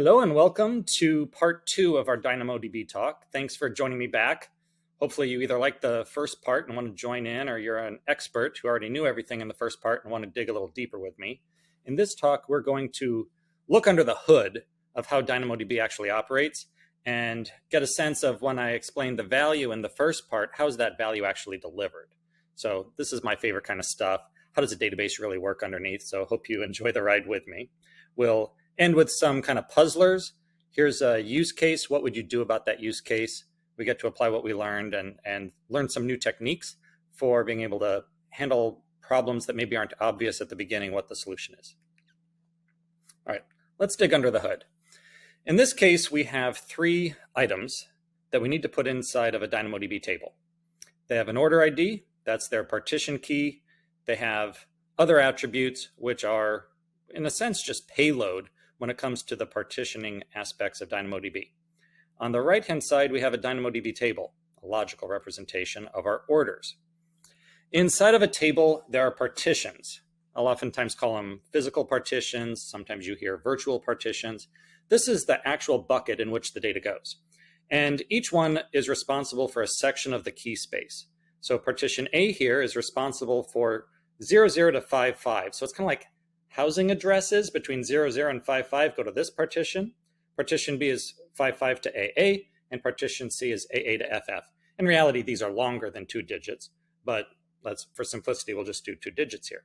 Hello and welcome to part 2 of our DynamoDB talk. Thanks for joining me back. Hopefully you either like the first part and want to join in, or you're an expert who already knew everything in the first part and want to dig a little deeper with me. In this talk, we're going to look under the hood of how DynamoDB actually operates and get a sense of, when I explained the value in the first part, how is that value actually delivered? So this is my favorite kind of stuff. How does a database really work underneath? So hope you enjoy the ride with me. We'll end with some kind of puzzlers. Here's a use case. What would you do about that use case? We get to apply what we learned and learn some new techniques for being able to handle problems that maybe aren't obvious at the beginning what the solution is. All right, let's dig under the hood. In this case, we have 3 items that we need to put inside of a DynamoDB table. They have an order ID, that's their partition key. They have other attributes, which are, in a sense, just payload when it comes to the partitioning aspects of DynamoDB. On the right-hand side, we have a DynamoDB table, a logical representation of our orders. Inside of a table, there are partitions. I'll oftentimes call them physical partitions. Sometimes you hear virtual partitions. This is the actual bucket in which the data goes. And each one is responsible for a section of the key space. So partition A here is responsible for 00 to 55. So it's kind of like housing addresses between 00 and 55 go to this partition. Partition B is 55 to AA, and partition C is AA to FF. In reality, these are longer than 2 digits, but for simplicity, we'll just do 2 digits here.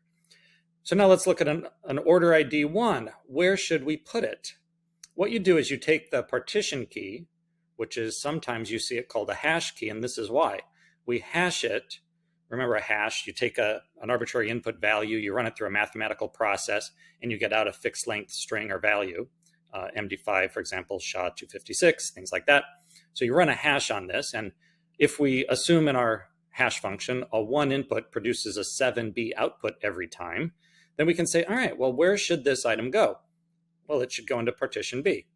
So now let's look at an order ID 1. Where should we put it? What you do is you take the partition key, which is, sometimes you see it called a hash key, and this is why. We hash it. Remember, a hash, you take an arbitrary input value, you run it through a mathematical process, and you get out a fixed length string or value, MD5, for example, SHA-256, things like that. So you run a hash on this, and if we assume in our hash function a 1 input produces a 7B output every time, then we can say, all right, well, where should this item go? Well, it should go into partition B,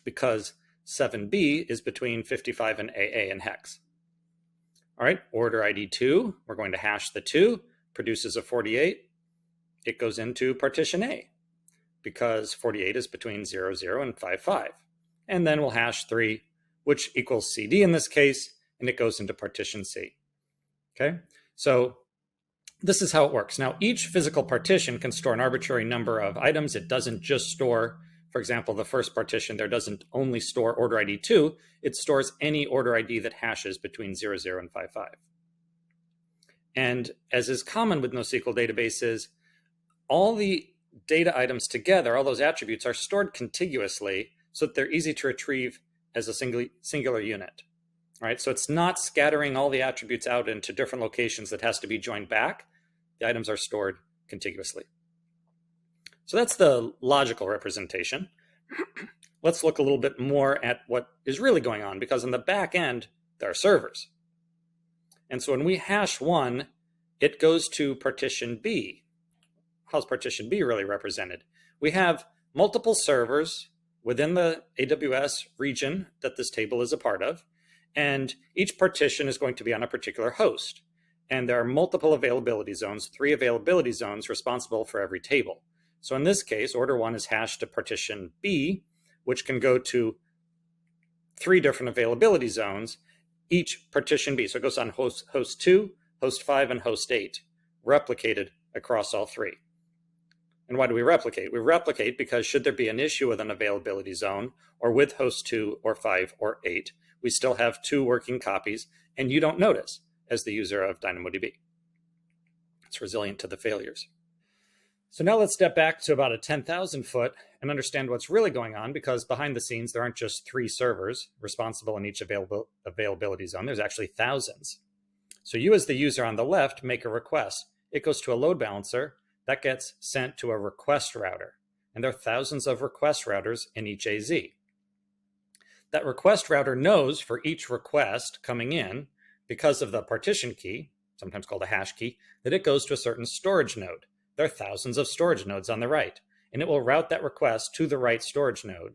because 7B is between 55 and AA in hex. All right, order ID 2, we're going to hash the 2, produces a 48. It goes into partition A, because 48 is between 00 and 55. And then we'll hash 3, which equals CD in this case, and it goes into partition C. Okay, so this is how it works. Now, each physical partition can store an arbitrary number of items. It doesn't just store, for example, the first partition there doesn't only store order ID 2, it stores any order ID that hashes between 00 and 55. And as is common with NoSQL databases, all the data items together, all those attributes, are stored contiguously so that they're easy to retrieve as a singular unit. All right, so it's not scattering all the attributes out into different locations that has to be joined back. The items are stored contiguously. So that's the logical representation. Let's look a little bit more at what is really going on, because on the back end, there are servers. And so when we hash 1, it goes to partition B. How's partition B really represented? We have multiple servers within the AWS region that this table is a part of, and each partition is going to be on a particular host. And there are multiple availability zones, 3 availability zones responsible for every table. So in this case, order 1 is hashed to partition B, which can go to 3 different availability zones, each partition B. So it goes on host 2, host 5, and host 8, replicated across all 3. And why do we replicate? We replicate because should there be an issue with an availability zone, or with host 2 or 5 or 8, we still have 2 working copies, and you don't notice as the user of DynamoDB. It's resilient to the failures. So now let's step back to about a 10,000 foot and understand what's really going on, because behind the scenes, there aren't just 3 servers responsible in each availability zone. There's actually thousands. So you, as the user on the left, make a request. It goes to a load balancer that gets sent to a request router. And there are thousands of request routers in each AZ. That request router knows for each request coming in, because of the partition key, sometimes called a hash key, that it goes to a certain storage node. There are thousands of storage nodes on the right, and it will route that request to the right storage node.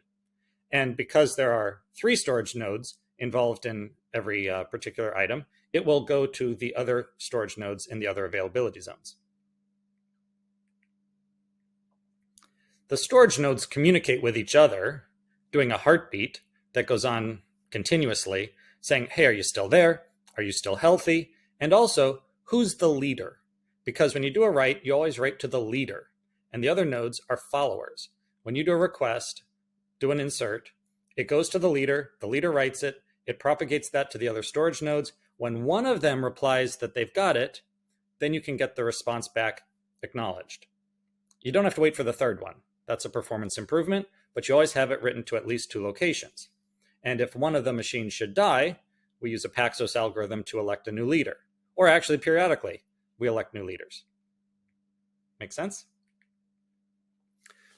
And because there are 3 storage nodes involved in every particular item, it will go to the other storage nodes in the other availability zones. The storage nodes communicate with each other doing a heartbeat that goes on continuously, saying, hey, are you still there? Are you still healthy? And also, who's the leader? Because when you do a write, you always write to the leader, and the other nodes are followers. When you do a request, do an insert, it goes to the leader writes it, it propagates that to the other storage nodes. When one of them replies that they've got it, then you can get the response back acknowledged. You don't have to wait for the third one. That's a performance improvement, but you always have it written to at least 2 locations. And if one of the machines should die, we use a Paxos algorithm to elect a new leader. Or actually, periodically, we elect new leaders. Make sense?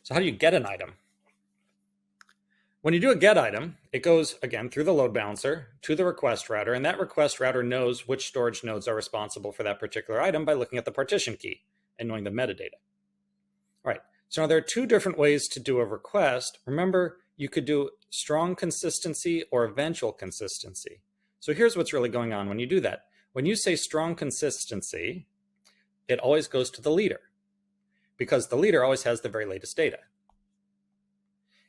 So how do you get an item? When you do a get item, it goes, again, through the load balancer to the request router, and that request router knows which storage nodes are responsible for that particular item by looking at the partition key and knowing the metadata. All right, so now there are 2 different ways to do a request. Remember, you could do strong consistency or eventual consistency. So here's what's really going on when you do that. When you say strong consistency, it always goes to the leader because the leader always has the very latest data.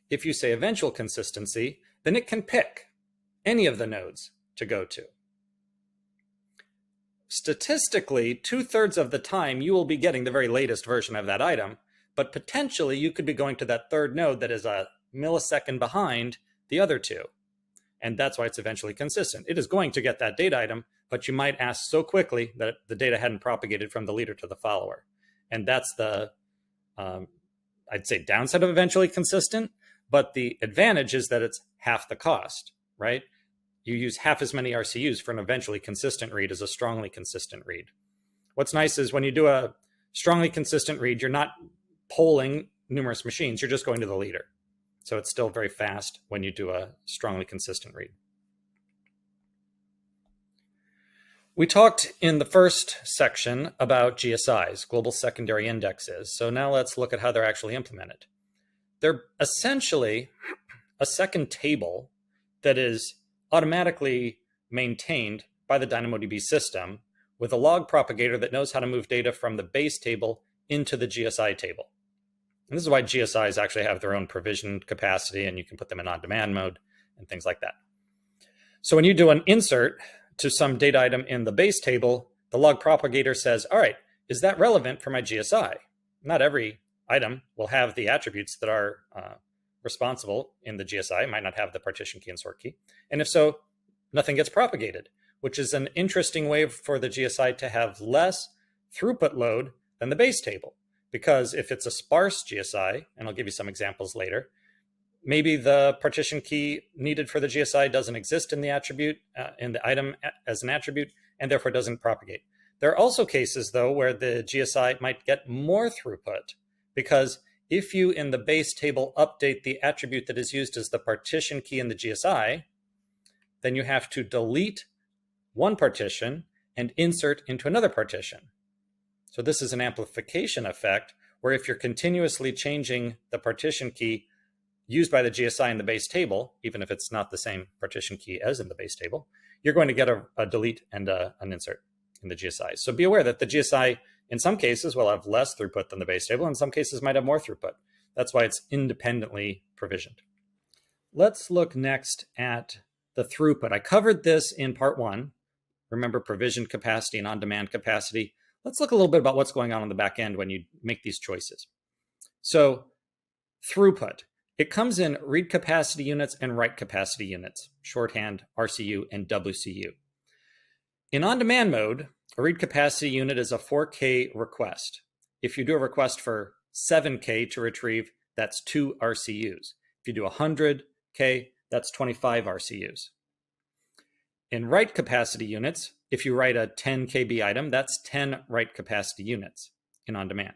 If you say eventual consistency, then it can pick any of the nodes to go to. Statistically, 2/3 of the time, you will be getting the very latest version of that item, but potentially you could be going to that third node that is a millisecond behind the other 2. And that's why it's eventually consistent. It is going to get that data item, but you might ask so quickly that the data hadn't propagated from the leader to the follower. And that's the, I'd say, downside of eventually consistent. But the advantage is that it's half the cost, right? You use half as many RCUs for an eventually consistent read as a strongly consistent read. What's nice is when you do a strongly consistent read, you're not polling numerous machines, you're just going to the leader. So it's still very fast when you do a strongly consistent read. We talked in the first section about GSIs, global secondary indexes. So now let's look at how they're actually implemented. They're essentially a second table that is automatically maintained by the DynamoDB system with a log propagator that knows how to move data from the base table into the GSI table. And this is why GSIs actually have their own provisioned capacity, and you can put them in on-demand mode and things like that. So when you do an insert to some data item in the base table, the log propagator says, all right, is that relevant for my GSI? Not every item will have the attributes that are responsible in the GSI. It might not have the partition key and sort key. And if so, nothing gets propagated, which is an interesting way for the GSI to have less throughput load than the base table. Because if it's a sparse GSI, and I'll give you some examples later, maybe the partition key needed for the GSI doesn't exist in the attribute, in the item as an attribute, and therefore doesn't propagate. There are also cases, though, where the GSI might get more throughput, because if you in the base table update the attribute that is used as the partition key in the GSI, then you have to delete one partition and insert into another partition. So this is an amplification effect where if you're continuously changing the partition key used by the GSI in the base table, even if it's not the same partition key as in the base table, you're going to get a delete and an insert in the GSI. So be aware that the GSI in some cases will have less throughput than the base table. In some cases might have more throughput. That's why it's independently provisioned. Let's look next at the throughput. I covered this in part 1. Remember provisioned capacity and on-demand capacity. Let's look a little bit about what's going on the back end when you make these choices. So throughput, it comes in read capacity units and write capacity units, shorthand RCU and WCU. In on-demand mode, a read capacity unit is a 4K request. If you do a request for 7K to retrieve, that's 2 RCUs. If you do 100K, that's 25 RCUs. In write capacity units, if you write a 10 KB item, that's 10 write capacity units in on-demand.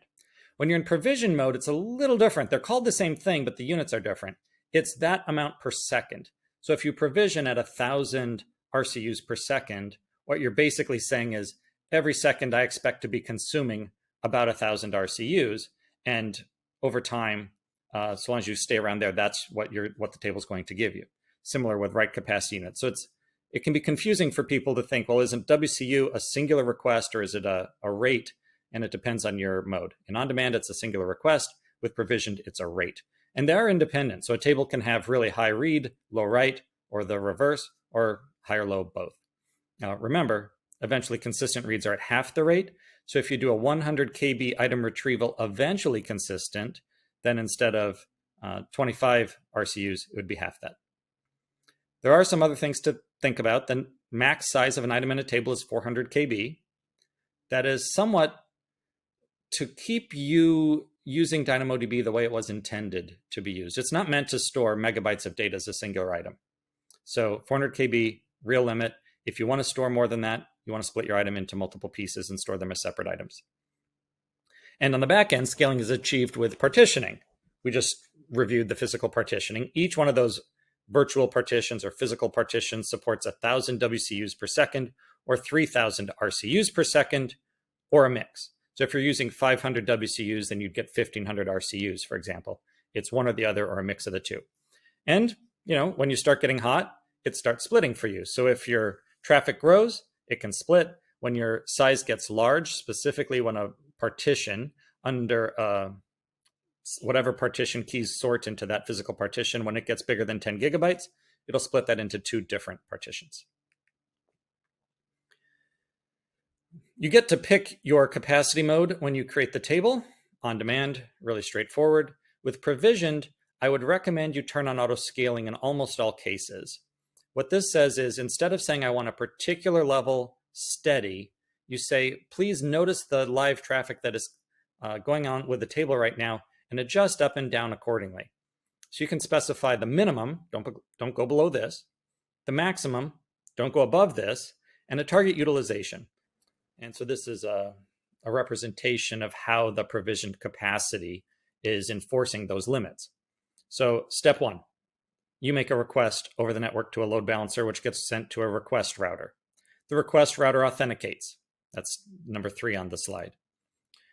When you're in provision mode, it's a little different. They're called the same thing, but the units are different. It's that amount per second. So if you provision at 1,000 RCUs per second, what you're basically saying is every second I expect to be consuming about 1,000 RCUs. And over time, so long as you stay around there, that's what the table's going to give you. Similar with write capacity units. So it can be confusing for people to think, well, isn't WCU a singular request or is it a rate? And it depends on your mode. In on-demand, it's a singular request. With provisioned, it's a rate. And they are independent. So a table can have really high read, low write, or the reverse, or high or low both. Now remember, eventually consistent reads are at half the rate. So if you do a 100 KB item retrieval eventually consistent, then instead of 25 RCUs, it would be half that. There are some other things to think about. The max size of an item in a table is 400 KB. That is somewhat to keep you using DynamoDB the way it was intended to be used. It's not meant to store megabytes of data as a singular item. So 400 KB, real limit. If you want to store more than that, you want to split your item into multiple pieces and store them as separate items. And on the back end, scaling is achieved with partitioning. We just reviewed the physical partitioning. Each one of those virtual partitions or physical partitions supports 1,000 WCUs per second or 3,000 RCUs per second or a mix. So if you're using 500 WCUs, then you'd get 1,500 RCUs, for example. It's one or the other or a mix of the two. And, when you start getting hot, it starts splitting for you. So if your traffic grows, it can split. When your size gets large, specifically when a partition under whatever partition keys sort into that physical partition, when it gets bigger than 10 gigabytes, it'll split that into two different partitions. You get to pick your capacity mode when you create the table. On demand, really straightforward. With provisioned, I would recommend you turn on auto scaling in almost all cases. What this says is instead of saying I want a particular level steady, you say, please notice the live traffic that is going on with the table right now and adjust up and down accordingly. So you can specify the minimum, don't go below this, the maximum, don't go above this, and a target utilization. And so this is a representation of how the provisioned capacity is enforcing those limits. So step one, you make a request over the network to a load balancer, which gets sent to a request router. The request router authenticates. That's number 3 on the slide.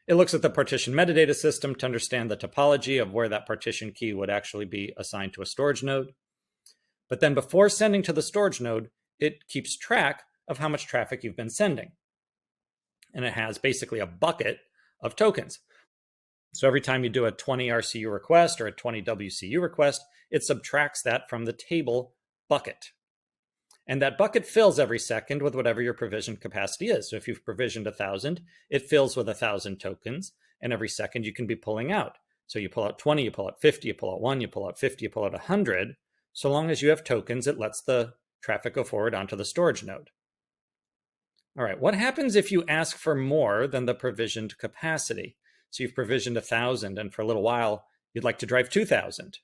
It looks at the partition metadata system to understand the topology of where that partition key would actually be assigned to a storage node. But then before sending to the storage node, it keeps track of how much traffic you've been sending. And it has basically a bucket of tokens. So every time you do a 20 RCU request or a 20 WCU request, it subtracts that from the table bucket. And that bucket fills every second with whatever your provisioned capacity is. So if you've provisioned 1,000, it fills with 1,000 tokens. And every second you can be pulling out. So you pull out 20, you pull out 50, you pull out 1, you pull out 50, you pull out 100. So long as you have tokens, it lets the traffic go forward onto the storage node. All right, what happens if you ask for more than the provisioned capacity? So you've provisioned 1,000 and for a little while, you'd like to drive 2,000.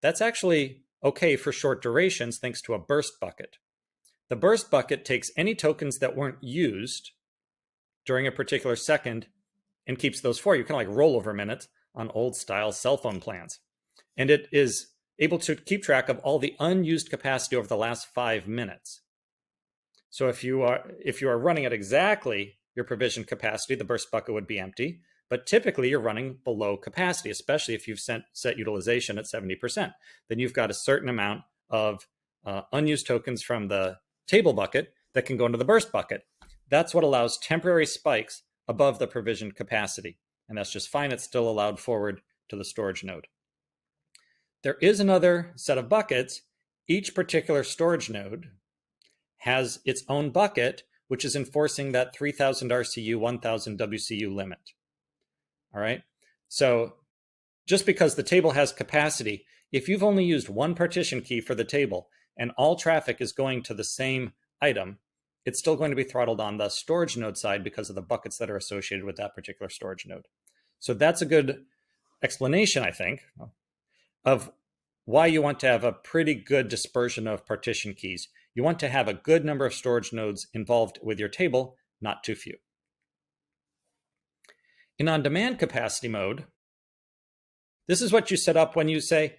That's actually okay for short durations thanks to a burst bucket. The burst bucket takes any tokens that weren't used during a particular second and keeps those for you, kind of like rollover minutes on old style cell phone plans. And it is able to keep track of all the unused capacity over the last 5 minutes. So if you are running at exactly your provisioned capacity, the burst bucket would be empty. But typically you're running below capacity, especially if you've set utilization at 70%. Then you've got a certain amount of unused tokens from the table bucket that can go into the burst bucket. That's what allows temporary spikes above the provisioned capacity. And that's just fine. It's still allowed forward to the storage node. There is another set of buckets. Each particular storage node has its own bucket, which is enforcing that 3,000 RCU, 1,000 WCU limit. All right. So just because the table has capacity, if you've only used one partition key for the table and all traffic is going to the same item, it's still going to be throttled on the storage node side because of the buckets that are associated with that particular storage node. So that's a good explanation, I think, of why you want to have a pretty good dispersion of partition keys. You want to have a good number of storage nodes involved with your table, not too few. In on-demand capacity mode, this is what you set up when you say,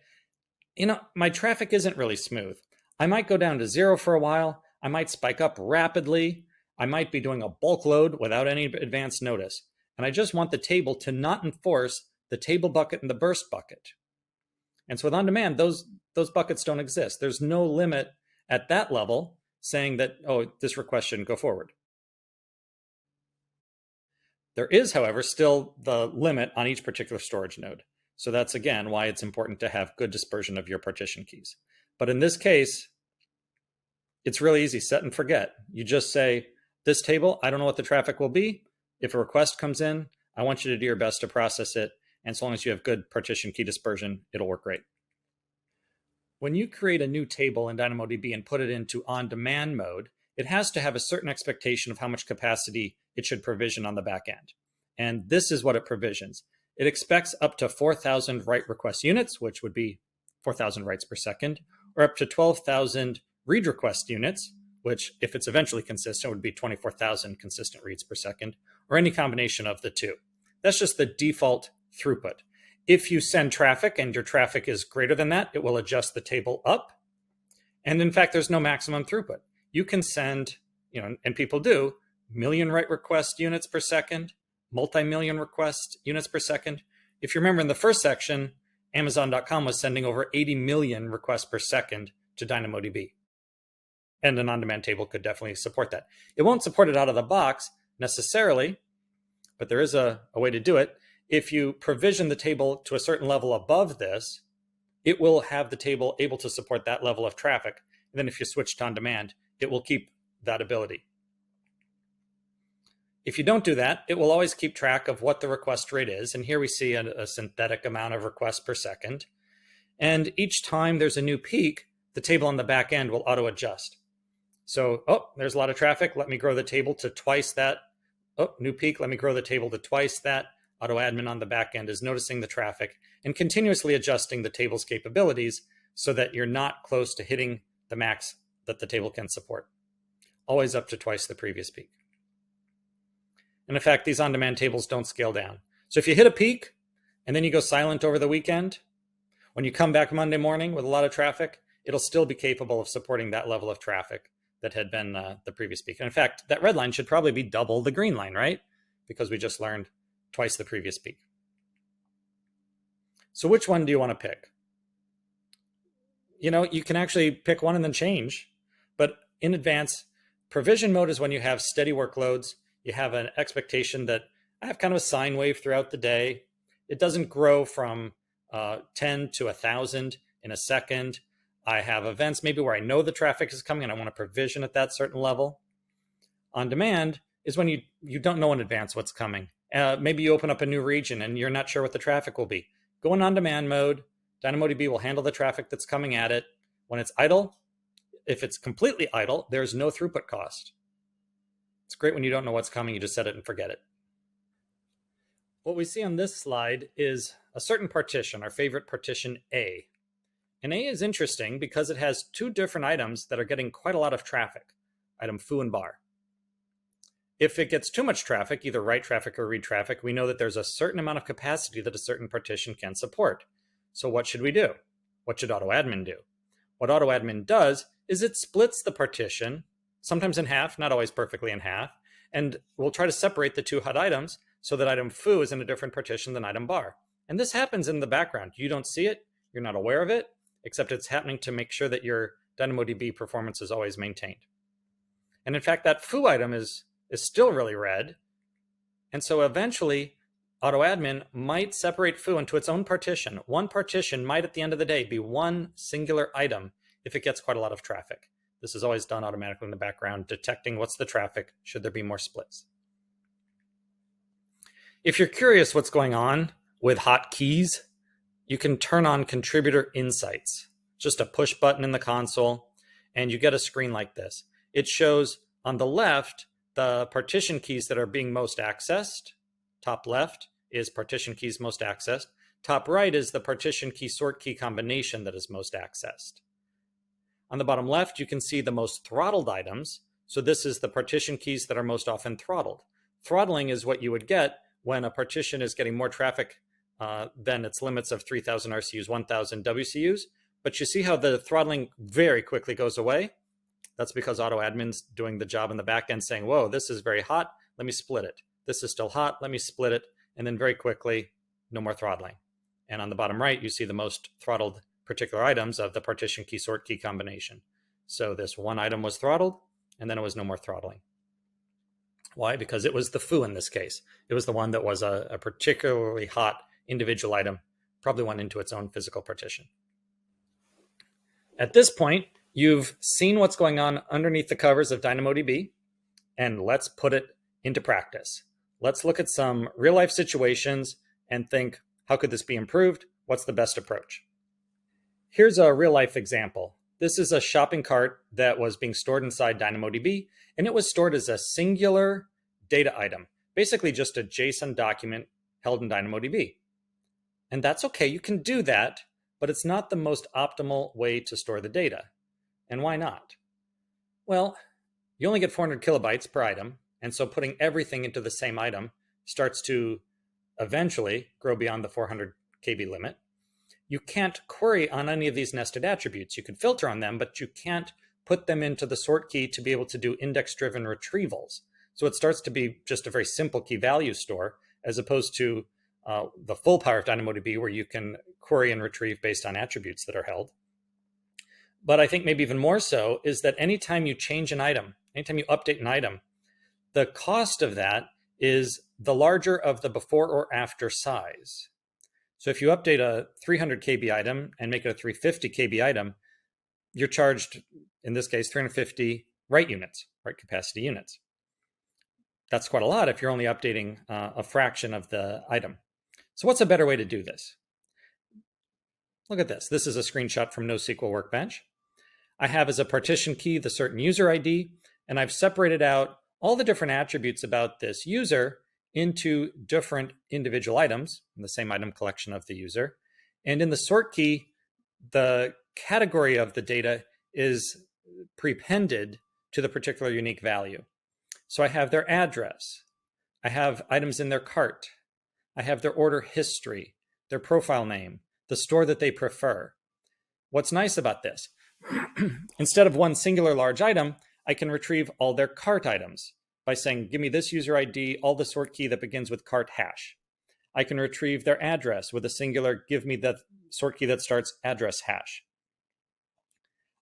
my traffic isn't really smooth. I might go down to 0 for a while. I might spike up rapidly. I might be doing a bulk load without any advance notice. And I just want the table to not enforce the table bucket and the burst bucket. And so with on-demand, those buckets don't exist. There's no limit at that level saying that, oh, this request shouldn't go forward. There is, however, still the limit on each particular storage node. So that's, again, why it's important to have good dispersion of your partition keys. But in this case, it's really easy, set and forget. You just say, this table, I don't know what the traffic will be. If a request comes in, I want you to do your best to process it. And so long as you have good partition key dispersion, it'll work great. When you create a new table in DynamoDB and put it into on-demand mode, it has to have a certain expectation of how much capacity it should provision on the back end. And this is what it provisions. It expects up to 4,000 write request units, which would be 4,000 writes per second, or up to 12,000 read request units, which, if it's eventually consistent, would be 24,000 consistent reads per second, or any combination of the two. That's just the default throughput. If you send traffic and your traffic is greater than that, it will adjust the table up. And in fact, there's no maximum throughput. You can send, and people do, million write request units per second, multi-million request units per second. If you remember in the first section, Amazon.com was sending over 80 million requests per second to DynamoDB. And an on-demand table could definitely support that. It won't support it out of the box necessarily, but there is a way to do it. If you provision the table to a certain level above this, it will have the table able to support that level of traffic. And then if you switch to on-demand, it will keep that ability. If you don't do that, it will always keep track of what the request rate is. And here we see a synthetic amount of requests per second. And each time there's a new peak, the table on the back end will auto adjust. So, there's a lot of traffic. Let me grow the table to twice that. New peak. Let me grow the table to twice that. Auto admin on the back end is noticing the traffic and continuously adjusting the table's capabilities so that you're not close to hitting the max that the table can support. Always up to twice the previous peak. And in fact, these on-demand tables don't scale down. So if you hit a peak and then you go silent over the weekend, when you come back Monday morning with a lot of traffic, it'll still be capable of supporting that level of traffic that had been the previous peak. And in fact, that red line should probably be double the green line, right? Because we just learned twice the previous peak. So which one do you want to pick? You can actually pick one and then change, but in advance, provision mode is when you have steady workloads. You have an expectation that I have kind of a sine wave throughout the day. It doesn't grow from 10 to 1,000 in a second. I have events maybe where I know the traffic is coming and I want to provision at that certain level. On demand is when you don't know in advance what's coming. Maybe you open up a new region and you're not sure what the traffic will be. Go in on-demand mode. DynamoDB will handle the traffic that's coming at it. When it's idle, if it's completely idle, there's no throughput cost. It's great when you don't know what's coming, you just set it and forget it. What we see on this slide is a certain partition, our favorite partition A. And A is interesting because it has two different items that are getting quite a lot of traffic, item foo and bar. If it gets too much traffic, either write traffic or read traffic, we know that there's a certain amount of capacity that a certain partition can support. So what should we do? What should AutoAdmin do? What AutoAdmin does is it splits the partition, sometimes in half, not always perfectly in half, and we'll try to separate the two HUD items so that item foo is in a different partition than item bar. And this happens in the background. You don't see it, you're not aware of it, except it's happening to make sure that your DynamoDB performance is always maintained. And in fact, that foo item is still really red. And so eventually, AutoAdmin might separate foo into its own partition. One partition might, at the end of the day, be one singular item if it gets quite a lot of traffic. This is always done automatically in the background, detecting what's the traffic, should there be more splits. If you're curious what's going on with hotkeys, you can turn on Contributor Insights. Just a push button in the console, and you get a screen like this. It shows on the left the partition keys that are being most accessed. Top left is partition keys most accessed. Top right is the partition key sort key combination that is most accessed. On the bottom left, you can see the most throttled items. So this is the partition keys that are most often throttled. Throttling is what you would get when a partition is getting more traffic than its limits of 3,000 RCUs, 1,000 WCUs. But you see how the throttling very quickly goes away? That's because AutoAdmin's doing the job in the back end saying, whoa, this is very hot, let me split it. This is still hot, let me split it. And then very quickly, no more throttling. And on the bottom right, you see the most throttled particular items of the partition key sort key combination. So this one item was throttled, and then it was no more throttling. Why? Because it was the foo in this case. It was the one that was a particularly hot individual item probably went into its own physical partition. At this point, you've seen what's going on underneath the covers of DynamoDB, and let's put it into practice. Let's look at some real-life situations and think, how could this be improved? What's the best approach? Here's a real-life example. This is a shopping cart that was being stored inside DynamoDB, and it was stored as a singular data item, basically just a JSON document held in DynamoDB. And that's okay, you can do that, but it's not the most optimal way to store the data. And why not? Well, you only get 400 kilobytes per item, and so putting everything into the same item starts to eventually grow beyond the 400 KB limit. You can't query on any of these nested attributes. You can filter on them, but you can't put them into the sort key to be able to do index-driven retrievals. So it starts to be just a very simple key value store, as opposed to the full power of DynamoDB, where you can query and retrieve based on attributes that are held. But I think maybe even more so is that anytime you change an item, anytime you update an item, the cost of that is the larger of the before or after size. So if you update a 300 KB item and make it a 350 KB item, you're charged, in this case, 350 write units, write capacity units. That's quite a lot if you're only updating a fraction of the item. So what's a better way to do this? Look at this. This is a screenshot from NoSQL Workbench. I have as a partition key the certain user ID, and I've separated out all the different attributes about this user into different individual items in the same item collection of the user. And in the sort key, the category of the data is prepended to the particular unique value. So I have their address, I have items in their cart, I have their order history, their profile name, the store that they prefer. What's nice about this? Instead of one singular large item, I can retrieve all their cart items by saying, give me this user ID, all the sort key that begins with cart hash. I can retrieve their address with a singular, give me the sort key that starts address hash.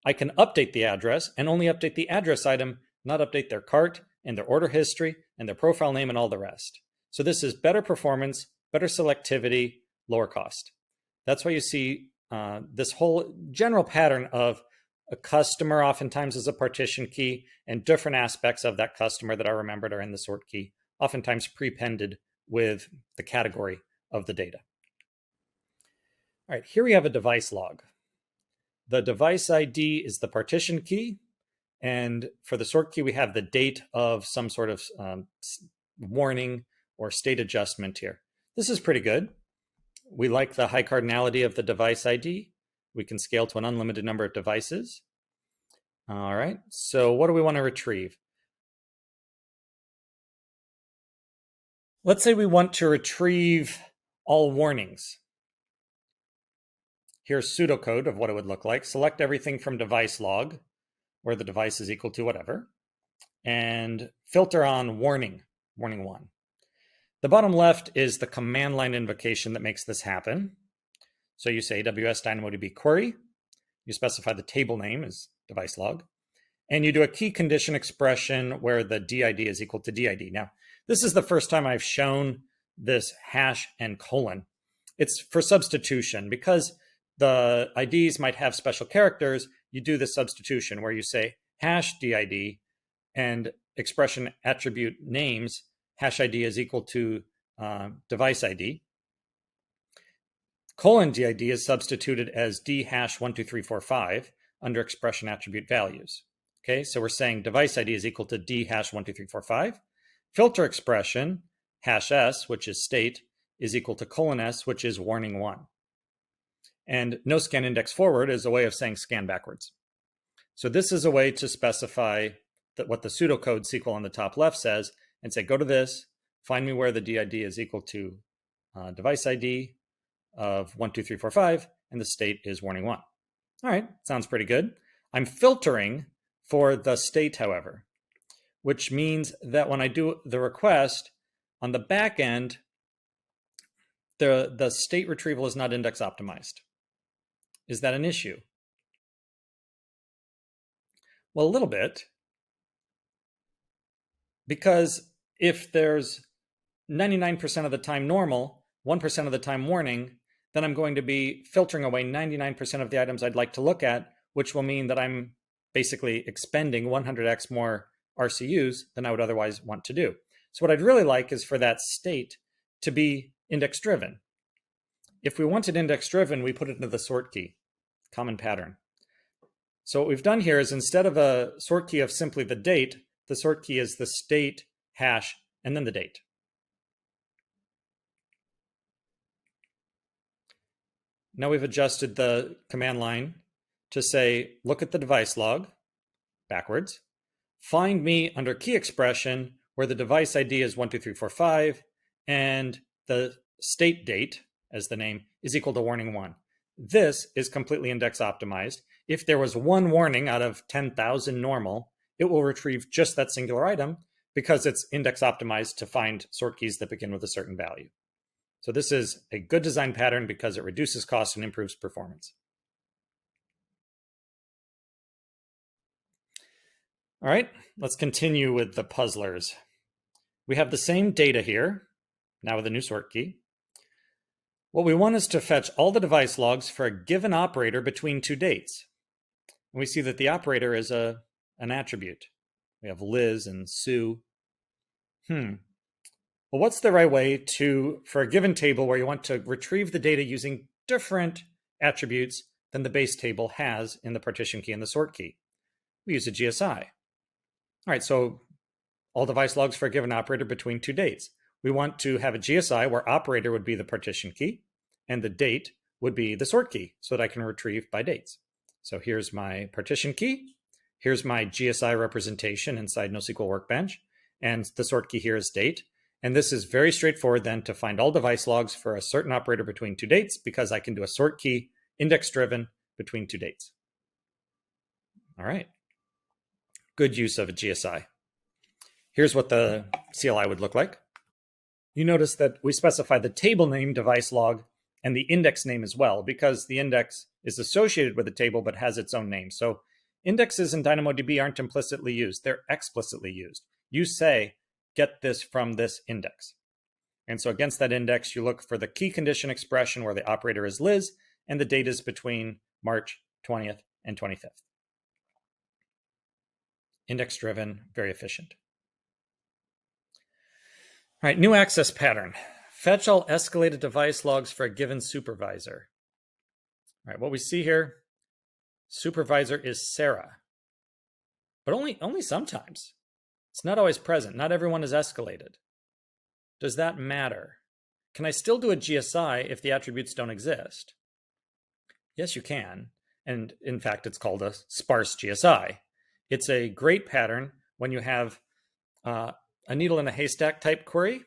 I can update the address and only update the address item, not update their cart and their order history and their profile name and all the rest. So this is better performance, better selectivity, lower cost. That's why you see this whole general pattern of a customer oftentimes is a partition key, and different aspects of that customer that are remembered are in the sort key, oftentimes prepended with the category of the data. All right, here we have a device log. The device ID is the partition key, and for the sort key, we have the date of some sort of warning or state adjustment here. This is pretty good. We like the high cardinality of the device ID. We can scale to an unlimited number of devices. All right, so what do we want to retrieve? Let's say we want to retrieve all warnings. Here's pseudocode of what it would look like. Select everything from device log, where the device is equal to whatever, and filter on warning, warning 1. The bottom left is the command line invocation that makes this happen. So you say AWS DynamoDB query, you specify the table name as device log, and you do a key condition expression where the DID is equal to DID. Now, this is the first time I've shown this hash and colon. It's for substitution. Because the IDs might have special characters, you do this substitution where you say hash DID and expression attribute names, hash ID is equal to device ID. Colon DID is substituted as D hash 12345 under expression attribute values. Okay, so we're saying device ID is equal to D hash 12345. Filter expression, hash S, which is state, is equal to colon S, which is warning 1. And no scan index forward is a way of saying scan backwards. So this is a way to specify that what the pseudocode SQL on the top left says, and say, go to this, find me where the DID is equal to device ID of 12345, and the state is warning 1. All right, sounds pretty good. I'm filtering for the state, however, which means that when I do the request on the back end, the state retrieval is not index optimized. Is that an issue? Well, a little bit, because if there's 99% of the time normal, 1% of the time warning, then I'm going to be filtering away 99% of the items I'd like to look at, which will mean that I'm basically expending 100x more RCUs than I would otherwise want to do. So what I'd really like is for that state to be index driven. If we want it index driven, we put it into the sort key, common pattern. So what we've done here is instead of a sort key of simply the date, the sort key is the state hash and then the date. Now we've adjusted the command line to say, look at the device log backwards, find me under key expression where the device ID is 12345 and the state date as the name is equal to warning 1. This is completely index optimized. If there was one warning out of 10,000 normal, it will retrieve just that singular item because it's index optimized to find sort keys that begin with a certain value. So this is a good design pattern because it reduces cost and improves performance. All right, let's continue with the puzzlers. We have the same data here, now with a new sort key. What we want is to fetch all the device logs for a given operator between two dates. And we see that the operator is an attribute. We have Liz and Sue. Well, what's the right way for a given table where you want to retrieve the data using different attributes than the base table has in the partition key and the sort key? We use a GSI. All right, so all device logs for a given operator between two dates. We want to have a GSI where operator would be the partition key and the date would be the sort key so that I can retrieve by dates. So here's my partition key. Here's my GSI representation inside NoSQL Workbench. And the sort key here is date. And this is very straightforward then to find all device logs for a certain operator between two dates because I can do a sort key index driven between two dates. All right. Good use of a GSI. Here's what the CLI would look like. You notice that we specify the table name device log and the index name as well because the index is associated with the table but has its own name. So indexes in DynamoDB aren't implicitly used, they're explicitly used. You say, get this from this index. And so against that index, you look for the key condition expression where the operator is Liz and the date is between March 20th and 25th. Index driven, very efficient. All right, new access pattern. Fetch all escalated device logs for a given supervisor. All right, what we see here, supervisor is Sarah, but only sometimes. It's not always present. Not everyone is escalated. Does that matter? Can I still do a GSI if the attributes don't exist? Yes, you can. And in fact, it's called a sparse GSI. It's a great pattern when you have a needle in a haystack type query.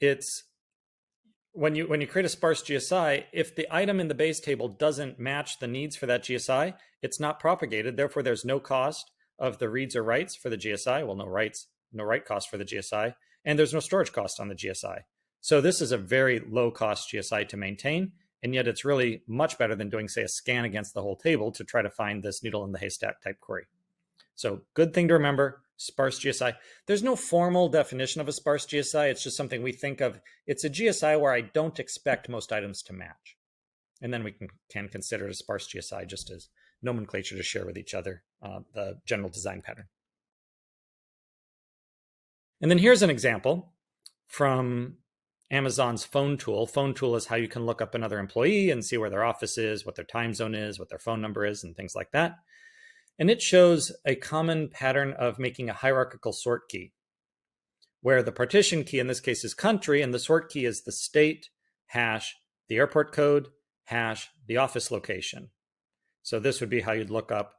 It's when you create a sparse GSI, if the item in the base table doesn't match the needs for that GSI, it's not propagated. Therefore, there's no cost of the reads or writes for the GSI. Well, no write cost for the GSI, and there's no storage cost on the GSI. So this is a very low cost GSI to maintain, and yet it's really much better than doing, say, a scan against the whole table to try to find this needle in the haystack type query. So good thing to remember, sparse GSI. There's no formal definition of a sparse GSI. It's just something we think of. It's a GSI where I don't expect most items to match. And then we can consider it a sparse GSI just as nomenclature to share with each other, the general design pattern. And then here's an example from Amazon's phone tool. Phone tool is how you can look up another employee and see where their office is, what their time zone is, what their phone number is, and things like that. And it shows a common pattern of making a hierarchical sort key, where the partition key in this case is country, and the sort key is the state, hash, the airport code, hash, the office location. So this would be how you'd look up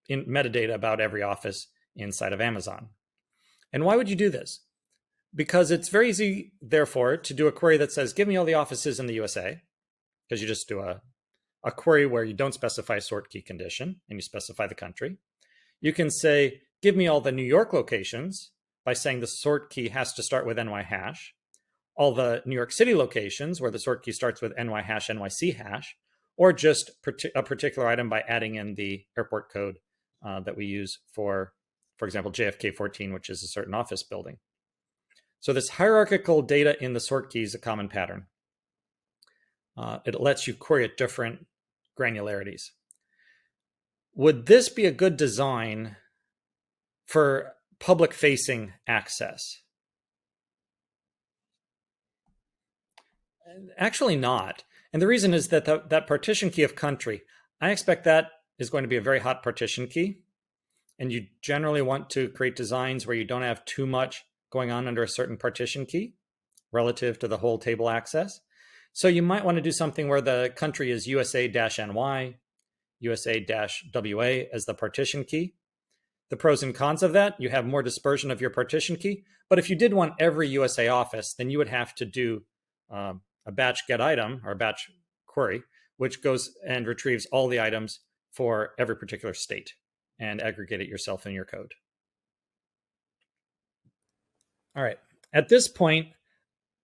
in metadata about every office inside of Amazon. And why would you do this? Because it's very easy, therefore, to do a query that says, give me all the offices in the USA, because you just do a query where you don't specify a sort key condition and you specify the country. You can say, give me all the New York locations by saying the sort key has to start with NY hash, all the New York City locations where the sort key starts with NY hash, NYC hash, or just a particular item by adding in the airport code that we use for example, JFK 14, which is a certain office building. So this hierarchical data in the sort key is a common pattern. it lets you query at different granularities. Would this be a good design for public-facing access? Actually not. And the reason is that that partition key of country, I expect that is going to be a very hot partition key. And you generally want to create designs where you don't have too much going on under a certain partition key relative to the whole table access. So you might want to do something where the country is USA-NY, USA-WA as the partition key. The pros and cons of that, you have more dispersion of your partition key. But if you did want every USA office, then you would have to do a batch get item or a batch query, which goes and retrieves all the items for every particular state and aggregate it yourself in your code. All right, at this point,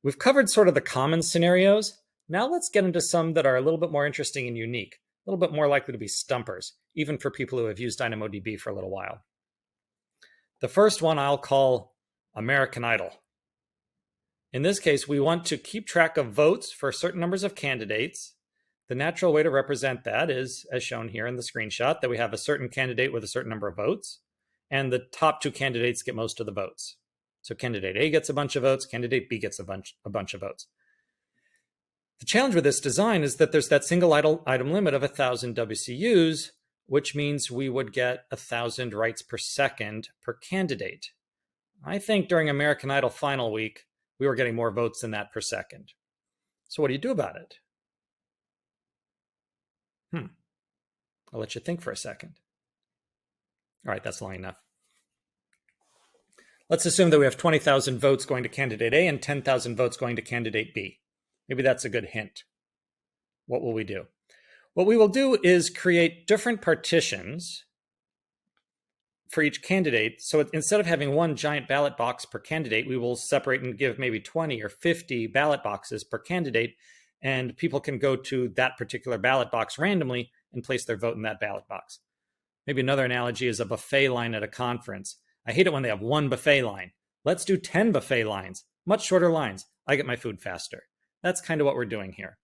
we've covered sort of the common scenarios. Now let's get into some that are a little bit more interesting and unique, a little bit more likely to be stumpers, even for people who have used DynamoDB for a little while. The first one I'll call American Idol. In this case, we want to keep track of votes for certain numbers of candidates. The natural way to represent that is, as shown here in the screenshot, that we have a certain candidate with a certain number of votes, and the top two candidates get most of the votes. So candidate A gets a bunch of votes, candidate B gets a bunch of votes. The challenge with this design is that there's that single item limit of 1,000 WCUs, which means we would get 1,000 writes per second per candidate. I think during American Idol final week, we were getting more votes than that per second. So what do you do about it? I'll let you think for a second. All right, that's long enough. Let's assume that we have 20,000 votes going to candidate A and 10,000 votes going to candidate B. Maybe that's a good hint. What will we do? What we will do is create different partitions for each candidate. So instead of having one giant ballot box per candidate, we will separate and give maybe 20 or 50 ballot boxes per candidate, and people can go to that particular ballot box randomly and place their vote in that ballot box. Maybe another analogy is a buffet line at a conference. I hate it when they have one buffet line. Let's do 10 buffet lines, much shorter lines. I get my food faster. That's kind of what we're doing here.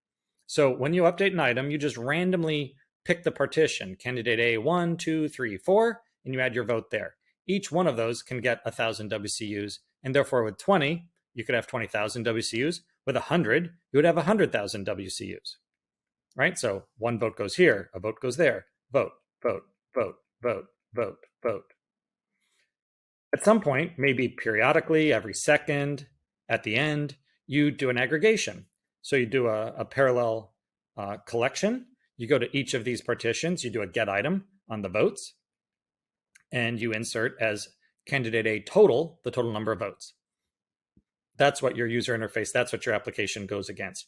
So when you update an item, you just randomly pick the partition, candidate A 1, 2, 3, 4, and you add your vote there. Each one of those can get 1,000 WCUs, and therefore with 20, you could have 20,000 WCUs. With 100, you would have 100,000 WCUs, right? So one vote goes here, a vote goes there, vote, vote, vote, vote, vote, vote. At some point, maybe periodically, every second, at the end, you do an aggregation. So you do a parallel collection. You go to each of these partitions, you do a get item on the votes, and you insert as candidate A total, the total number of votes. That's what your user interface, that's what your application goes against.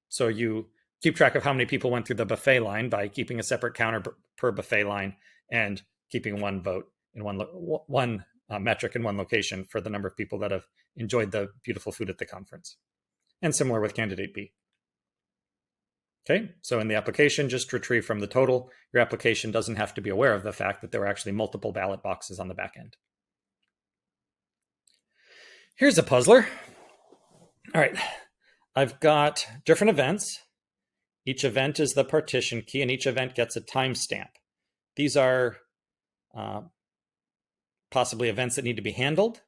So you keep track of how many people went through the buffet line by keeping a separate counter per buffet line and keeping one vote in one metric in one location for the number of people that have enjoyed the beautiful food at the conference. And similar with candidate B. Okay, so in the application, just retrieve from the total. Your application doesn't have to be aware of the fact that there are actually multiple ballot boxes on the back end. Here's a puzzler. All right, I've got different events. Each event is the partition key, and each event gets a timestamp. These are possibly events that need to be handled.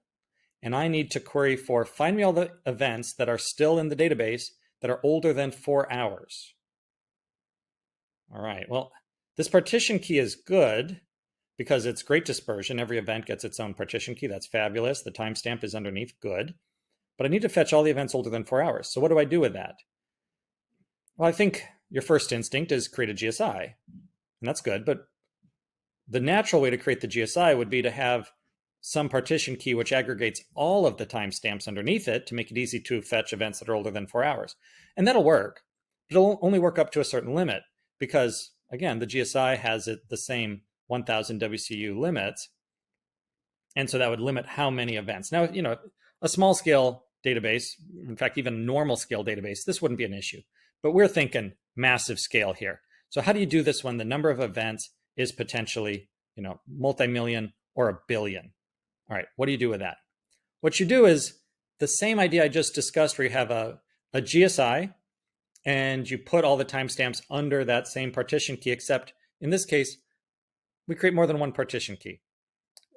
And I need to query for, find me all the events that are still in the database that are older than 4 hours. All right, well, this partition key is good because it's great dispersion. Every event gets its own partition key. That's fabulous. The timestamp is underneath, good. But I need to fetch all the events older than 4 hours. So what do I do with that? Well, I think your first instinct is create a GSI, and that's good. But the natural way to create the GSI would be to have some partition key which aggregates all of the timestamps underneath it to make it easy to fetch events that are older than 4 hours. And that'll work. It'll only work up to a certain limit because, again, the GSI has the same 1,000 WCU limits. And so that would limit how many events. Now, you know, a small scale database, in fact, even a normal scale database, this wouldn't be an issue. But we're thinking massive scale here. So how do you do this when the number of events is potentially, you know, multi-million or a billion? All right, what do you do with that? What you do is the same idea I just discussed where you have a GSI and you put all the timestamps under that same partition key, except in this case, we create more than one partition key,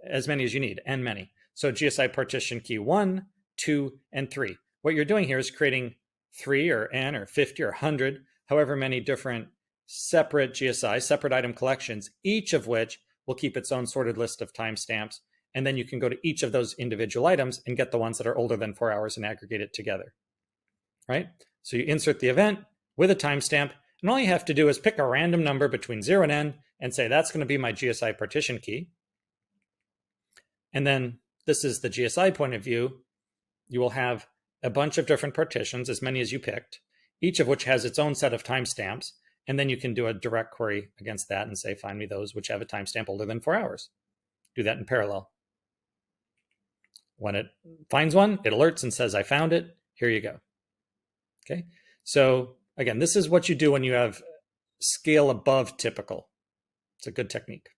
as many as you need, and many. So GSI partition key 1, 2, and 3. What you're doing here is creating 3 or n or 50 or 100, however many different separate GSI, separate item collections, each of which will keep its own sorted list of timestamps. And then you can go to each of those individual items and get the ones that are older than 4 hours and aggregate it together, right? So you insert the event with a timestamp, and all you have to do is pick a random number between 0 and n and say that's going to be my GSI partition key. And then this is the GSI point of view. You will have a bunch of different partitions, as many as you picked, each of which has its own set of timestamps. And then you can do a direct query against that and say, find me those which have a timestamp older than 4 hours. Do that in parallel. When it finds one, it alerts and says, I found it. Here you go. Okay. So again, this is what you do when you have scale above typical. It's a good technique.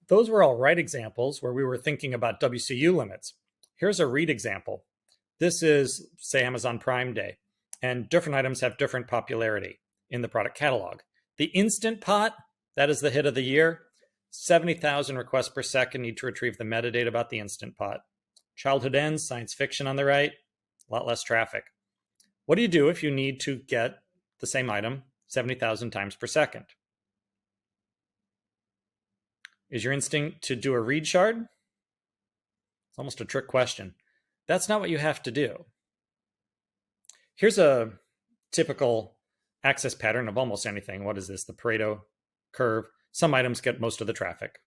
Those were all write examples where we were thinking about WCU limits. Here's a read example. This is, say, Amazon Prime Day, and different items have different popularity in the product catalog. The Instant Pot, that is the hit of the year. 70,000 requests per second need to retrieve the metadata about the Instant Pot. Childhood Ends, science fiction on the right, a lot less traffic. What do you do if you need to get the same item 70,000 times per second? Is your instinct to do a read shard? It's almost a trick question. That's not what you have to do. Here's a typical access pattern of almost anything. What is this? The Pareto curve. Some items get most of the traffic.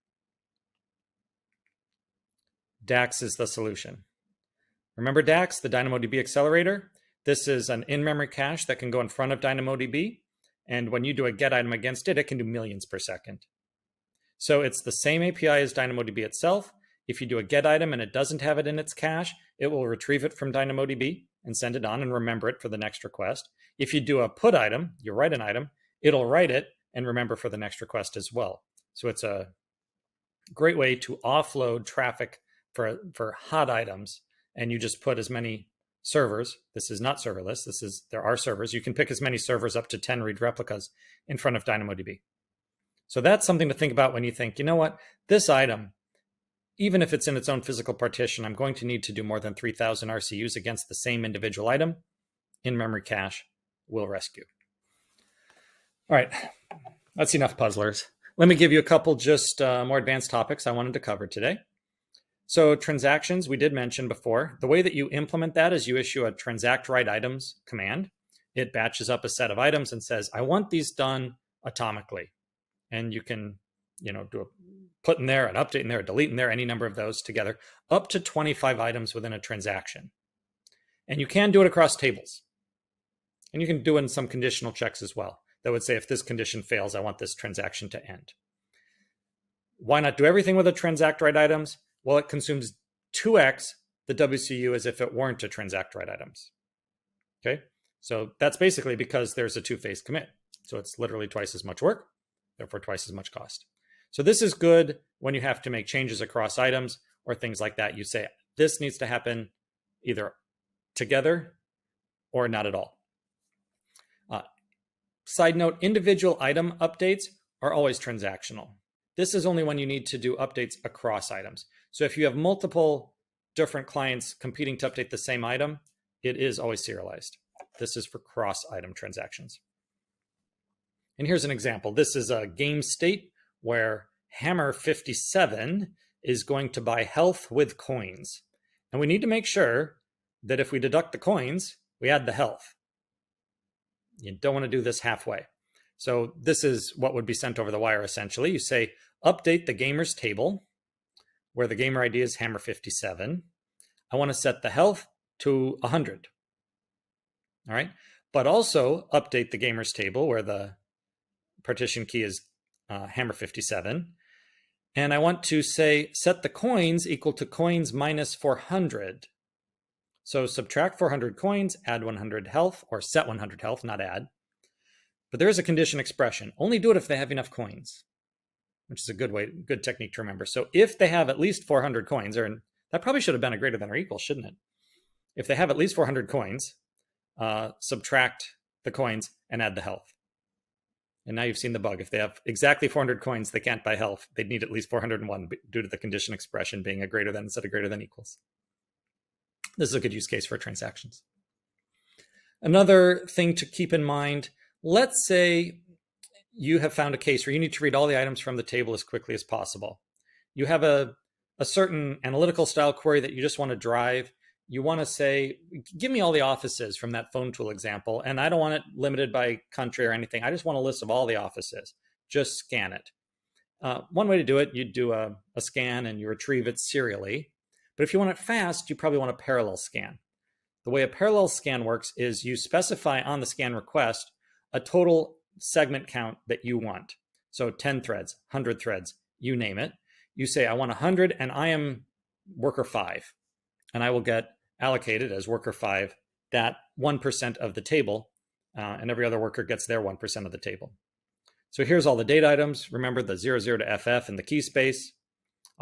DAX is the solution. Remember DAX, the DynamoDB accelerator? This is an in-memory cache that can go in front of DynamoDB. And when you do a get item against it, it can do millions per second. So it's the same API as DynamoDB itself. If you do a get item and it doesn't have it in its cache, it will retrieve it from DynamoDB and send it on and remember it for the next request. If you do a put item, you write an item, it'll write it and remember for the next request as well. So it's a great way to offload traffic for hot items. And you just put as many servers. This is not serverless. There are servers. You can pick as many servers up to 10 read replicas in front of DynamoDB. So that's something to think about when you think, you know what, this item, even if it's in its own physical partition, I'm going to need to do more than 3,000 RCUs against the same individual item. In-memory cache will rescue. All right, that's enough puzzlers. Let me give you a couple just more advanced topics I wanted to cover today. So transactions, we did mention before. The way that you implement that is you issue a transact write items command. It batches up a set of items and says, I want these done atomically. And you can, do a put in there, an update in there, a delete in there, any number of those together, up to 25 items within a transaction. And you can do it across tables. And you can do it in some conditional checks as well. That would say, if this condition fails, I want this transaction to end. Why not do everything with a transact write items? Well, it consumes 2x the WCU as if it weren't a transact write items. Okay, so that's basically because there's a two-phase commit. So it's literally twice as much work, therefore twice as much cost. So this is good when you have to make changes across items or things like that. You say, this needs to happen either together or not at all. Side note, individual item updates are always transactional. This is only when you need to do updates across items. So if you have multiple different clients competing to update the same item, it is always serialized. This is for cross-item transactions. And here's an example. This is a game state where Hammer 57 is going to buy health with coins. And we need to make sure that if we deduct the coins, we add the health. You don't want to do this halfway. So this is what would be sent over the wire essentially. You say, update the gamer's table, where the gamer ID is Hammer 57. I want to set the health to 100. All right. But also update the gamer's table, where the partition key is Hammer 57. And I want to say, set the coins equal to coins minus 400. So subtract 400 coins, add 100 health, or set 100 health, not add. But there is a condition expression. Only do it if they have enough coins, which is a good technique to remember. So if they have at least 400 coins, or that probably should have been a greater than or equal, shouldn't it? If they have at least 400 coins, subtract the coins, and add the health. And now you've seen the bug. If they have exactly 400 coins, they can't buy health. They'd need at least 401 due to the condition expression being a greater than instead of greater than equals. This is a good use case for transactions. Another thing to keep in mind, let's say you have found a case where you need to read all the items from the table as quickly as possible. You have a certain analytical style query that you just want to drive. You want to say, give me all the offices from that phone tool example, and I don't want it limited by country or anything. I just want a list of all the offices. Just scan it. One way to do it, you do a scan and you retrieve it serially. But if you want it fast, you probably want a parallel scan. The way a parallel scan works is you specify on the scan request a total segment count that you want. So 10 threads, 100 threads, you name it. You say, I want 100 and I am worker 5. And I will get allocated as worker 5 that 1% of the table, and every other worker gets their 1% of the table. So here's all the data items. Remember the 00 to FF in the key space.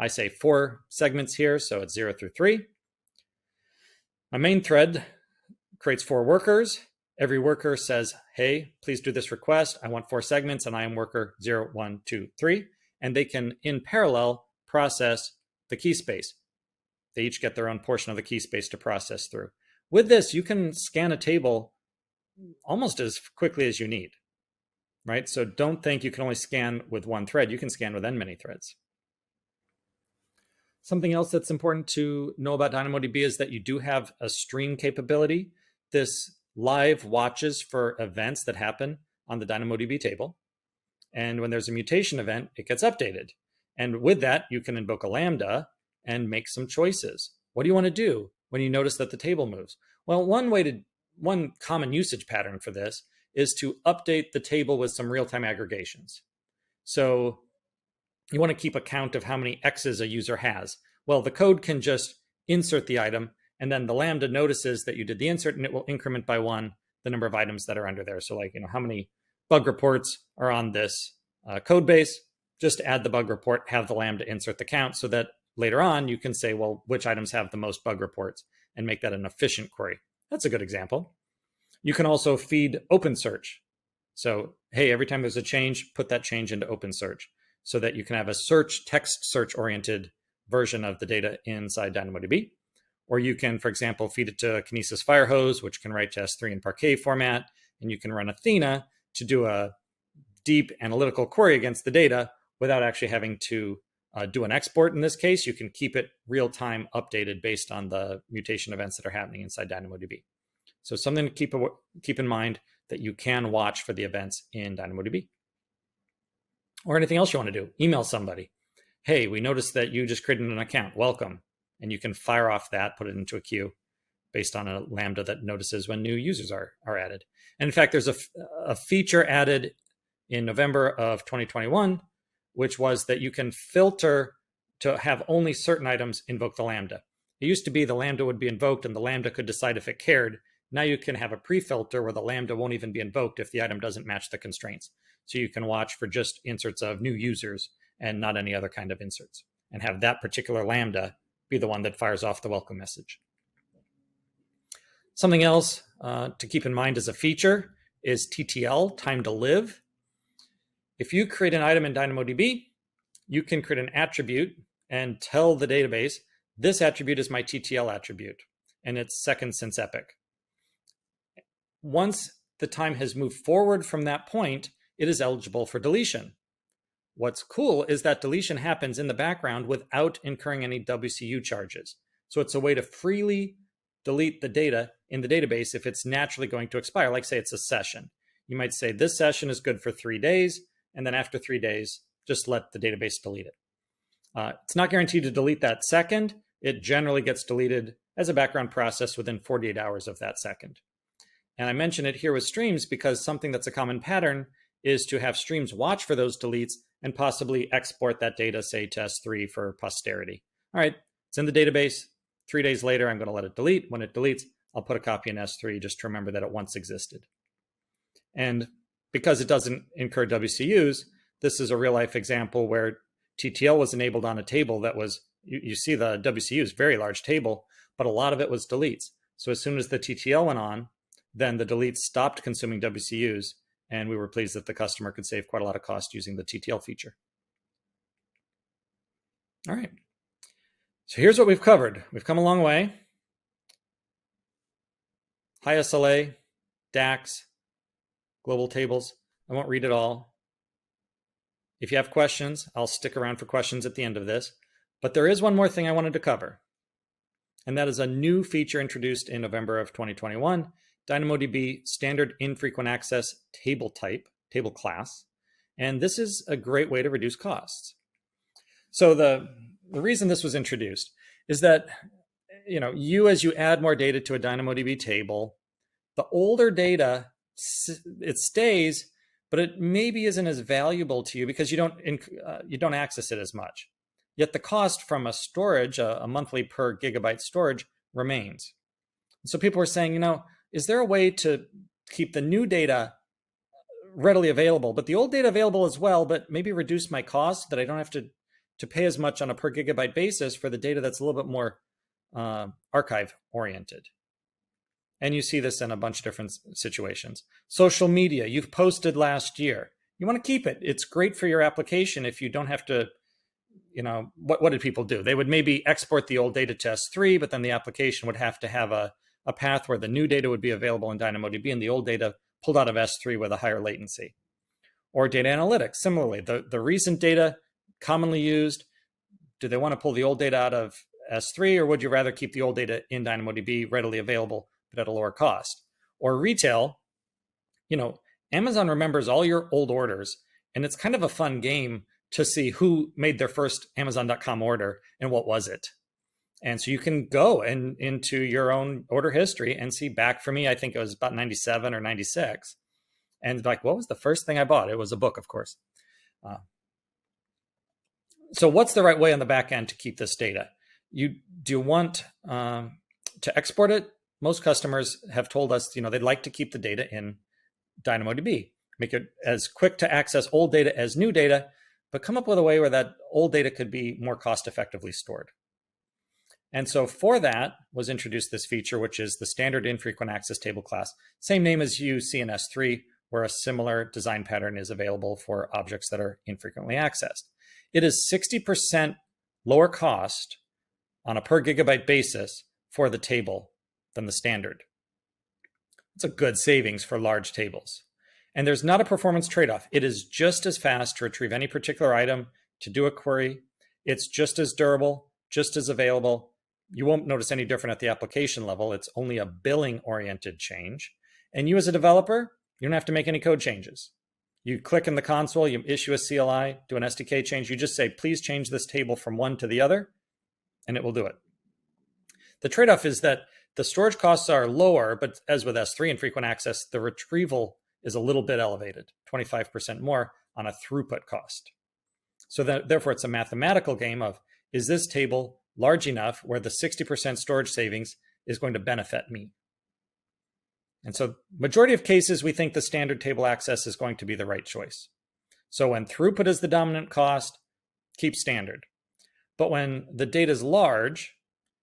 I say 4 segments here, so it's 0 through 3. My main thread creates 4 workers. Every worker says, hey, please do this request. I want 4 segments, and I am worker 0, 1, 2, 3. And they can, in parallel, process the key space. They each get their own portion of the key space to process through. With this, you can scan a table almost as quickly as you need, right? So don't think you can only scan with one thread. You can scan with n many threads. Something else that's important to know about DynamoDB is that you do have a stream capability. This live watches for events that happen on the DynamoDB table. And when there's a mutation event, it gets updated. And with that, you can invoke a Lambda and make some choices. What do you want to do when you notice that the table moves? Well, one common usage pattern for this is to update the table with some real-time aggregations. So you want to keep a count of how many X's a user has. Well, the code can just insert the item, and then the Lambda notices that you did the insert, and it will increment by 1 the number of items that are under there. So like, how many bug reports are on this code base? Just add the bug report, have the Lambda insert the count so that later on, you can say, well, which items have the most bug reports and make that an efficient query. That's a good example. You can also feed OpenSearch. So, hey, every time there's a change, put that change into OpenSearch so that you can have a text search-oriented version of the data inside DynamoDB. Or you can, for example, feed it to Kinesis Firehose, which can write to S3 in Parquet format, and you can run Athena to do a deep analytical query against the data without actually having to do an export. In this case, you can keep it real-time updated based on the mutation events that are happening inside DynamoDB. So something to keep in mind that you can watch for the events in DynamoDB. Or anything else you want to do. Email somebody. Hey, we noticed that you just created an account. Welcome. And you can fire off that, put it into a queue based on a Lambda that notices when new users are added. And in fact, there's a feature added in November of 2021, which was that you can filter to have only certain items invoke the Lambda. It used to be the Lambda would be invoked and the Lambda could decide if it cared. Now you can have a pre-filter where the Lambda won't even be invoked if the item doesn't match the constraints. So you can watch for just inserts of new users and not any other kind of inserts, and have that particular Lambda be the one that fires off the welcome message. Something else to keep in mind as a feature is TTL, time to live. If you create an item in DynamoDB, you can create an attribute and tell the database, this attribute is my TTL attribute, and it's second since epoch. Once the time has moved forward from that point, it is eligible for deletion. What's cool is that deletion happens in the background without incurring any WCU charges. So it's a way to freely delete the data in the database if it's naturally going to expire. Like say it's a session. You might say this session is good for 3 days, and then after 3 days, just let the database delete it. It's not guaranteed to delete that second. It generally gets deleted as a background process within 48 hours of that second. And I mention it here with streams because something that's a common pattern is to have streams watch for those deletes and possibly export that data, say, to S3 for posterity. All right, it's in the database. 3 days later, I'm going to let it delete. When it deletes, I'll put a copy in S3 just to remember that it once existed. And because it doesn't incur WCUs, this is a real-life example where TTL was enabled on a table that was, you see the WCUs, very large table, but a lot of it was deletes. So as soon as the TTL went on, then the deletes stopped consuming WCUs, and we were pleased that the customer could save quite a lot of cost using the TTL feature. All right, so here's what we've covered. We've come a long way. High SLA, DAX, global tables. I won't read it all. If you have questions, I'll stick around for questions at the end of this. But there is one more thing I wanted to cover, and that is a new feature introduced in November of 2021, DynamoDB Standard Infrequent Access Table Type, table class. And this is a great way to reduce costs. So the reason this was introduced is that as you add more data to a DynamoDB table, the older data, it stays, but it maybe isn't as valuable to you because you don't access it as much. Yet the cost from a storage, a monthly per gigabyte storage, remains. So people were saying, is there a way to keep the new data readily available, but the old data available as well, but maybe reduce my cost so that I don't have to pay as much on a per gigabyte basis for the data that's a little bit more archive oriented? And you see this in a bunch of different situations. Social media, you've posted last year. You want to keep it. It's great for your application if you don't have to, what did people do? They would maybe export the old data to S3, but then the application would have to have a path where the new data would be available in DynamoDB and the old data pulled out of S3 with a higher latency. Or data analytics, similarly, the recent data commonly used, do they want to pull the old data out of S3, or would you rather keep the old data in DynamoDB readily available, but at a lower cost? Or retail, Amazon remembers all your old orders, and it's kind of a fun game to see who made their first Amazon.com order and what was it. And so you can go into your own order history and see back for me, I think it was about 97 or 96. And like, what was the first thing I bought? It was a book, of course. So what's the right way on the back end to keep this data? Do you want to export it? Most customers have told us, they'd like to keep the data in DynamoDB, make it as quick to access old data as new data, but come up with a way where that old data could be more cost effectively stored. And so for that was introduced this feature, which is the standard infrequent access table class, same name as you see in S3, where a similar design pattern is available for objects that are infrequently accessed. It is 60% lower cost on a per gigabyte basis for the table than the standard. It's a good savings for large tables. And there's not a performance trade-off. It is just as fast to retrieve any particular item, to do a query. It's just as durable, just as available. You won't notice any different at the application level. It's only a billing-oriented change. And you as a developer, you don't have to make any code changes. You click in the console, you issue a CLI, do an SDK change. You just say, please change this table from one to the other, and it will do it. The trade-off is that the storage costs are lower, but as with S3 and frequent access, the retrieval is a little bit elevated, 25% more on a throughput cost. So therefore, it's a mathematical game of, is this table large enough where the 60% storage savings is going to benefit me? And so majority of cases, we think the standard table access is going to be the right choice. So when throughput is the dominant cost, keep standard. But when the data is large,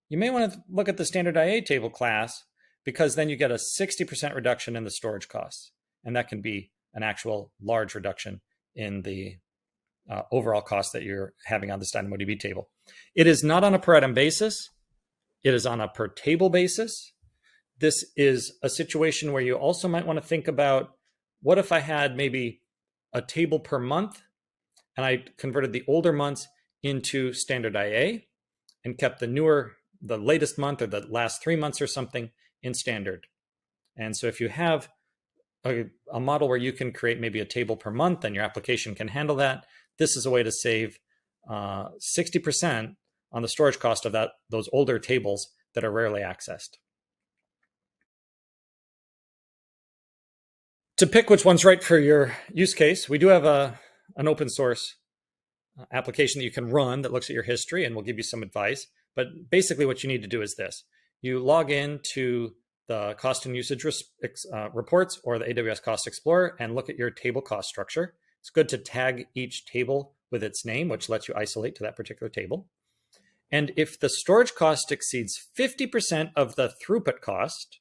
you may want to look at the standard IA table class, because then you get a 60% reduction in the storage costs. And that can be an actual large reduction in the overall cost that you're having on this DynamoDB table. It is not on a per item basis. It is on a per table basis. This is a situation where you also might want to think about, what if I had maybe a table per month and I converted the older months into standard IA and kept the latest month or the last 3 months or something in standard. And so if you have a model where you can create maybe a table per month and your application can handle that, this is a way to save 60% on the storage cost of those older tables that are rarely accessed. To pick which one's right for your use case, we do have an open source application that you can run that looks at your history, and will give you some advice. But basically what you need to do is this. You log in to the cost and usage reports or the AWS Cost Explorer and look at your table cost structure. It's good to tag each table with its name, which lets you isolate to that particular table. And if the storage cost exceeds 50% of the throughput cost,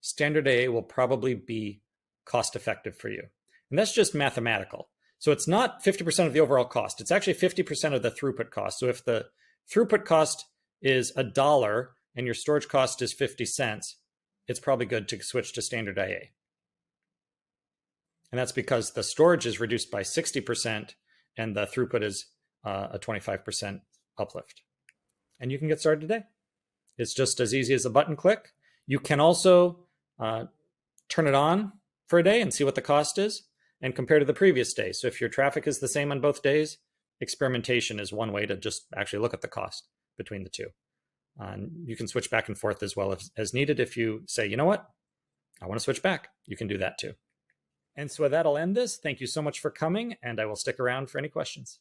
standard AA will probably be cost effective for you. And that's just mathematical. So it's not 50% of the overall cost. It's actually 50% of the throughput cost. So if the throughput cost is $1 and your storage cost is 50 cents, it's probably good to switch to standard AA. And that's because the storage is reduced by 60% and the throughput is a 25% uplift. And you can get started today. It's just as easy as a button click. You can also turn it on for a day and see what the cost is and compare to the previous day. So if your traffic is the same on both days, experimentation is one way to just actually look at the cost between the two. You can switch back and forth as well as needed. If you say, you know what, I want to switch back, you can do that too. And so with that, I'll end this. Thank you so much for coming, and I will stick around for any questions.